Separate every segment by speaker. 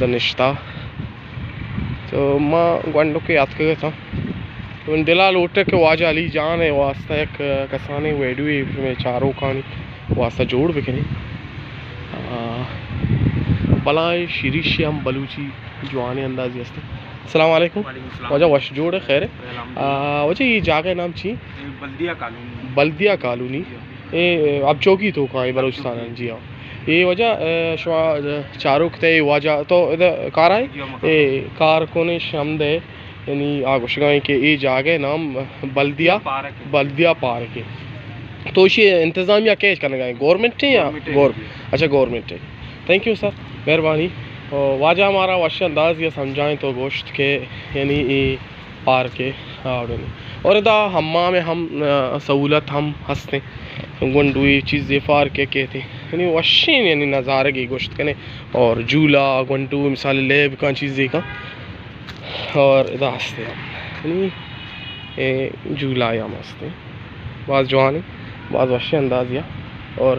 Speaker 1: دنشتا تو ماں گونڈو کے یاد کرے تھا تو دلا لوٹے کے واجہ علی جان ہے واسطہ ایک کسانے ویڈیو میں چاروں کانی واسطہ جوڑ بکنے بلائے شیریشی ہم بلوچی جوانے اندازی ہستے. السلام علیکم. وجہ وش جوڑ ہے خیر ہے وجہ یہ جاگہ نام چی بلدیہ کالونی اب چوکی تو کہاں بلوچستان ہے. جی ہاں یہ وجہ شما چاروں کتے واجہ تو ادھر کار آئے کار کونے شمد ہے یعنی آگوش گائیں کہ یہ جاگہ نام بلدیہ پارک ہے. تو یہ انتظامیہ کیش کرنے گئے گورنمنٹ ہے یا اچھا گورنمنٹ ہے. تھینک یو سر مہربانی. واجہ ہمارا وش انداز یہ سمجھائیں تو گوشت کے یعنی یہ پارک ہے اور ادا حمام ہم سہولت ہم ہنستے گنڈوئی چیزیں پارک کے کہتے یعنی وشین یعنی نظارے کی گوشت کنے اور جھولا گنڈو مثال لیب کا چیزیں کا اور ادا ہنستے ہم یعنی جھولا یا ہنستے بعض جوانے بعض وشی انداز یا اور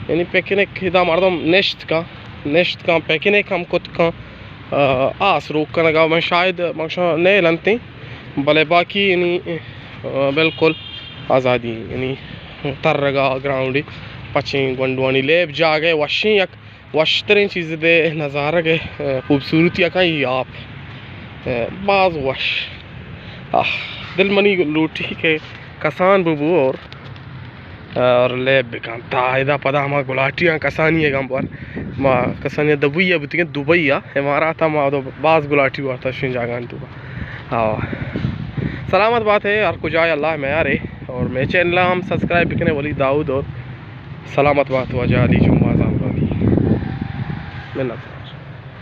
Speaker 1: یعنی پیکنک ادا مردم نشت کا پیکنک ہم کت کا آس روک کا نگا میں شاید مقصد نئے لنتے بلے باقی یعنی بالکل آزادی یعنی تر رگا گراؤنڈ پچیں گنڈوانی لیب جا گئے وشیں یک وشترین چیز دے نظارہ کے خوبصورتی کا ہی آپ بعض وش دل منی لوٹی کے کسان ببو اور لیب بکان تا پدا ہما گلاٹیاں کسانی ہے گم پر ما کسانی دبئی ہے بتیں دبئی ہے امارات ما بعض گلاٹی ہوتا شین جاگان تو سلامت بات ہے ہر کو جائے اللہ میں آرے اور میں چینل ہم سبسکرائب بکنے ولی داؤد اور سلامت بات ہوا جا علی جمعہ زام والی منت.